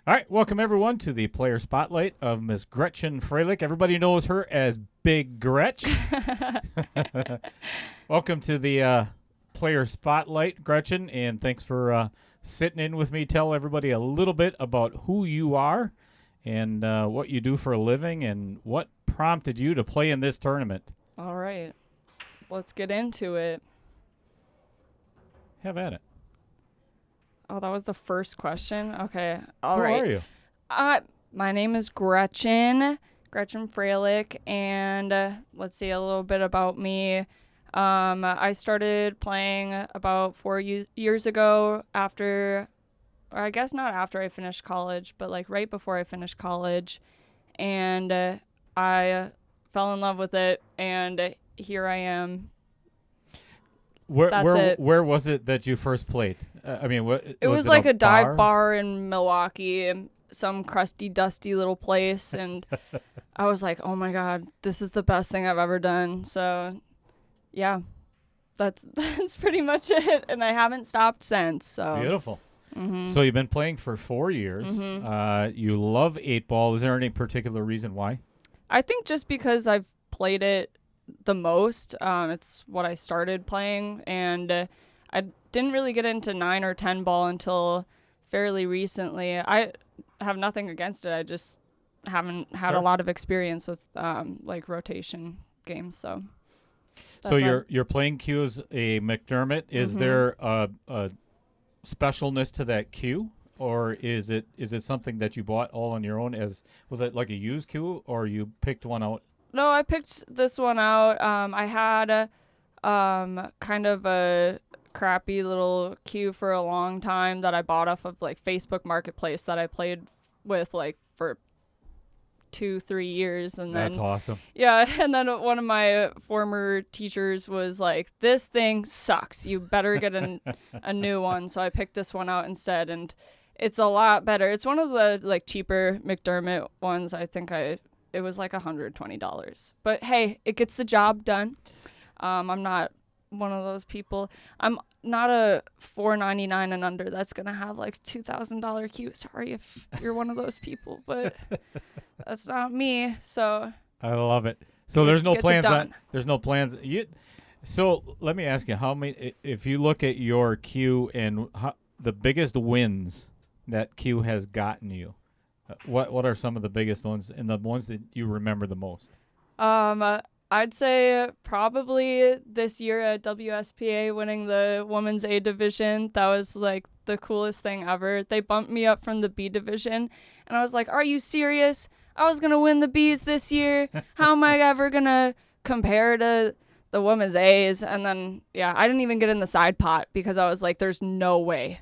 All right, welcome everyone to the player spotlight of Miss Gretchen Froelich. Everybody knows her as Big Gretch. Welcome to the player spotlight, Gretchen, and thanks for sitting in with me. Tell everybody a little bit about who you are and what you do for a living and what prompted you to play in this tournament. All right, let's get into it. Have at it. Oh, that was the first question? Okay, all Who right. are you? My name is Gretchen Froelich, and let's see a little bit about me. I started playing about 4 years ago or I guess not after I finished college, but like right before I finished college, and I fell in love with it, and here I am. Where was it that you first played? It was like a dive bar in Milwaukee, some crusty, dusty little place, and I was like, oh my God, this is the best thing I've ever done. So, yeah, that's pretty much it, and I haven't stopped since. So beautiful. Mm-hmm. So you've been playing for 4 years. Mm-hmm. You love 8-ball. Is there any particular reason why? I think just because I've played it the most. It's what I started playing, and I didn't really get into 9 or 10 ball until fairly recently. I have nothing against it. I just haven't had a lot of experience with like rotation games. So you're playing cue as a McDermott. Is there a specialness to that cue, or is it something that you bought all on your own? Was it like a used cue, or you picked one out? No, I picked this one out. I had kind of a crappy little cue for a long time that I bought off of like Facebook Marketplace that I played with like for 2-3 years, and that's awesome. Yeah, and then one of my former teachers was like, "This thing sucks. You better get a new one." So I picked this one out instead, and it's a lot better. It's one of the like cheaper McDermott ones. I think it was like $120. But hey, it gets the job done. I'm not one of those people. I'm not a $499 and under that's going to have like $2,000 cue. Sorry if you're one of those people, but that's not me. So I love it. So there's no plans. So let me ask you, how many, if you look at your cue and the biggest wins that cue has gotten you, what are some of the biggest ones and the ones that you remember the most? I'd say probably this year at WSPA winning the Women's A division. That was like the coolest thing ever. They bumped me up from the B division, and I was like, are you serious? I was going to win the Bs this year. How am I ever going to compare to the Women's A's? And then, yeah, I didn't even get in the side pot because I was like, there's no way.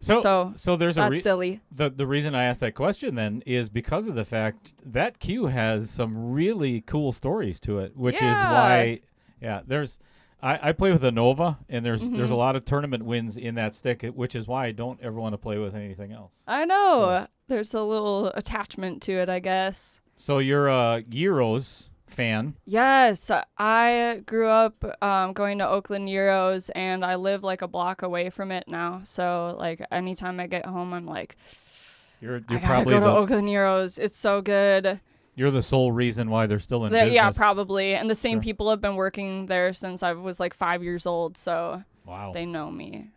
So there's that's silly. The reason I asked that question then is because of the fact that cue has some really cool stories to it, which is why, I play with a Nova, and there's a lot of tournament wins in that stick, which is why I don't ever want to play with anything else. I know. There's a little attachment to it, I guess. So you're a Euros fan. Yes, I grew up going to Oakland Euros, and I live like a block away from it now. So like anytime I get home, I'm like, I gotta go to Oakland Euros. It's so good. You're the sole reason why they're still in business. Yeah, probably. And the same people have been working there since I was like 5 years old. So they know me.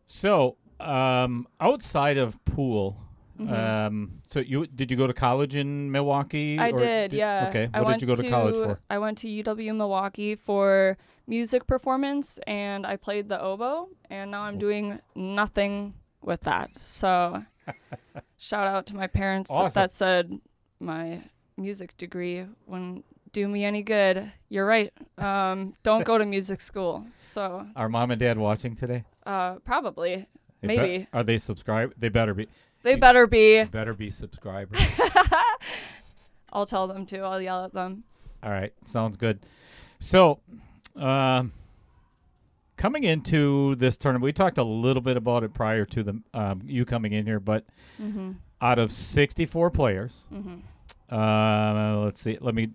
So outside of pool. So did you go to college in Milwaukee? I did, yeah. Okay. What did you go to college for? I went to UW Milwaukee for music performance, and I played the oboe, and now I'm doing nothing with that. So shout out to my parents that said my music degree wouldn't do me any good. You're right. Don't go to music school. So are mom and dad watching today? Probably. Maybe. Are they subscribed? They better be. They better be. Better be subscribers. I'll tell them to. I'll yell at them. All right. Sounds good. So, coming into this tournament, we talked a little bit about it prior to the you coming in here, but out of 64 players, let's see. Let me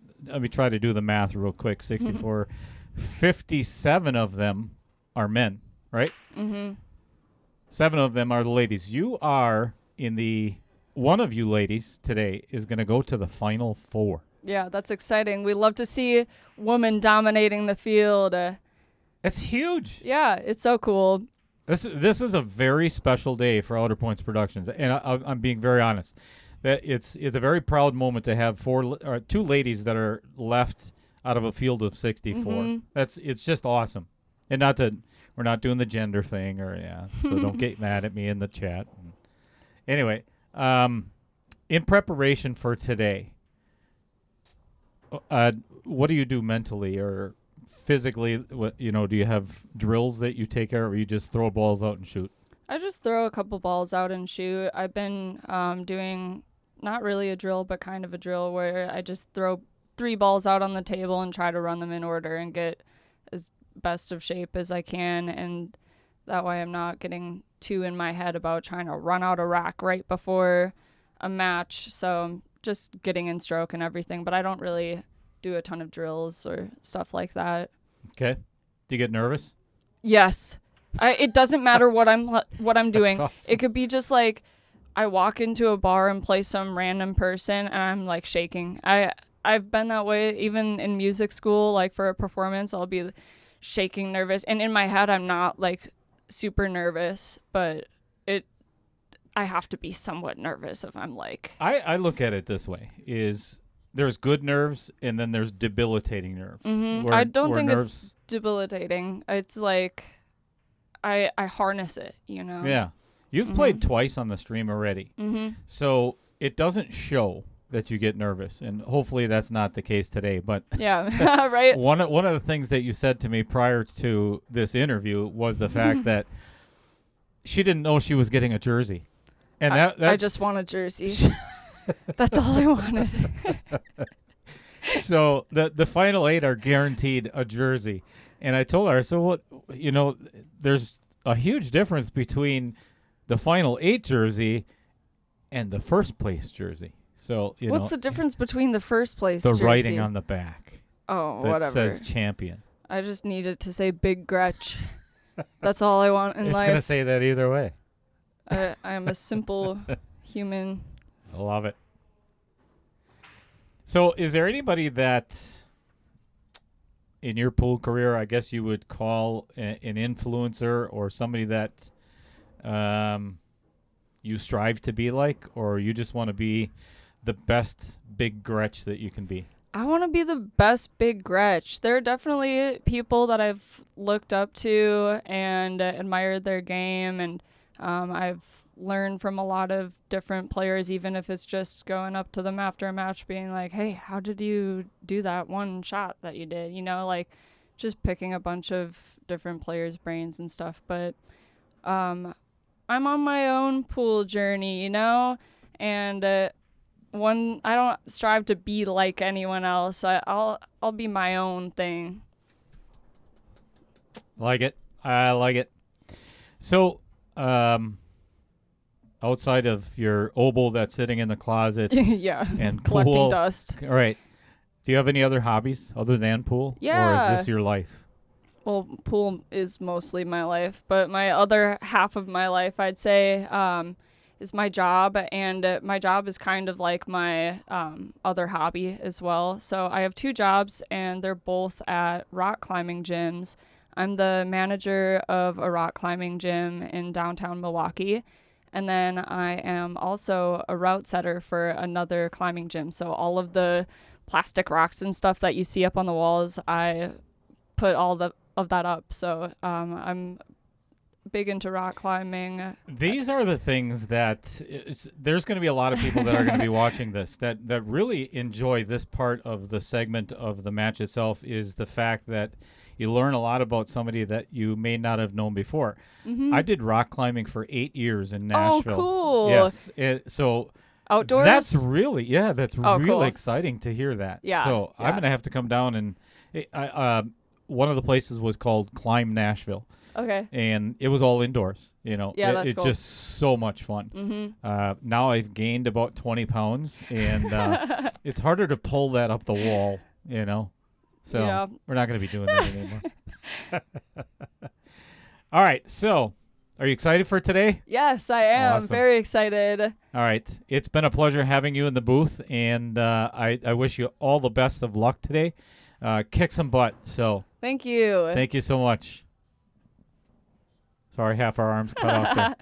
try to do the math real quick. 64, 57 of them are men, right? 7 of them are the ladies. One of you ladies today is going to go to the Final 4. Yeah, that's exciting. We love to see women dominating the field. That's huge. Yeah, it's so cool. This is a very special day for Outer Points Productions, and I'm being very honest. That it's a very proud moment to have 2 ladies that are left out of a field of 64. Mm-hmm. It's just awesome, and we're not doing the gender thing so don't get mad at me in the chat. Anyway, in preparation for today, what do you do mentally or physically? Do you have drills that you take care of, or you just throw balls out and shoot? I just throw a couple balls out and shoot. I've been doing not really a drill, but kind of a drill where I just throw 3 balls out on the table and try to run them in order and get as best of shape as I can. And that way I'm not getting too in my head about trying to run out a rack right before a match. So I'm just getting in stroke and everything, but I don't really do a ton of drills or stuff like that. Okay. Do you get nervous? Yes. It doesn't matter what I'm doing. Awesome. It could be just like I walk into a bar and play some random person and I'm like shaking. I've been that way even in music school. Like for a performance, I'll be shaking, nervous, and in my head I'm not like super nervous, but I have to be somewhat nervous if I'm like. I look at it this way: there's good nerves and then there's debilitating nerves. Mm-hmm. I don't think it's debilitating. It's like I harness it, Yeah. You've played twice on the stream already. Mm-hmm. So it doesn't show that you get nervous, and hopefully that's not the case today. But yeah, right. One of the things that you said to me prior to this interview was the fact that she didn't know she was getting a jersey. And I just want a jersey. That's all I wanted. So the final 8 are guaranteed a jersey. And I told her, so what, there's a huge difference between the final 8 jersey and the first place jersey. So, what's the difference between the first place the jersey? writing on the back. Oh, that whatever. Says champion. I just needed to say Big Gretch. That's all I want in life. It's going to say that either way. I am a simple human. I love it. So is there anybody that in your pool career, I guess you would call an influencer or somebody that you strive to be like, or you just want to be the best Big Gretch that you can be? I want to be the best Big Gretch. There are definitely people that I've looked up to and admired their game, and I've learned from a lot of different players, even if it's just going up to them after a match being like, hey, how did you do that one shot that you did? Like just picking a bunch of different players' brains and stuff. But I'm on my own pool journey, and I don't strive to be like anyone else. I'll be my own thing. Like it. I like it. So, outside of your oboe that's sitting in the closet, yeah, and collecting pool, dust. All right. Do you have any other hobbies other than pool? Yeah. Or is this your life? Well, pool is mostly my life, but my other half of my life, I'd say, is my job, and my job is kind of like my other hobby as well. So I have 2 jobs, and they're both at rock climbing gyms. I'm the manager of a rock climbing gym in downtown Milwaukee, and then I am also a route setter for another climbing gym. So all of the plastic rocks and stuff that you see up on the walls, I put all of that up. So I'm big into rock climbing. These are the things that there's going to be a lot of people that are going to be watching this that really enjoy this part of the segment of the match itself, is the fact that you learn a lot about somebody that you may not have known before. Mm-hmm. I did rock climbing for 8 years in Nashville. Oh, cool. Yes. So outdoors? That's really cool. exciting to hear that. Yeah. So I'm going to have to come down and one of the places was called Climb Nashville. Okay. And it was all indoors, Yeah, that's cool. It's just so much fun. Mm-hmm. Now I've gained about 20 pounds, and it's harder to pull that up the wall, So we're not going to be doing that anymore. All right. So Are you excited for today? Yes, I am. Awesome. Very excited. All right. It's been a pleasure having you in the booth, and I wish you all the best of luck today. Kick some butt. So Thank you. thank you so much. Sorry, half our arms cut off there.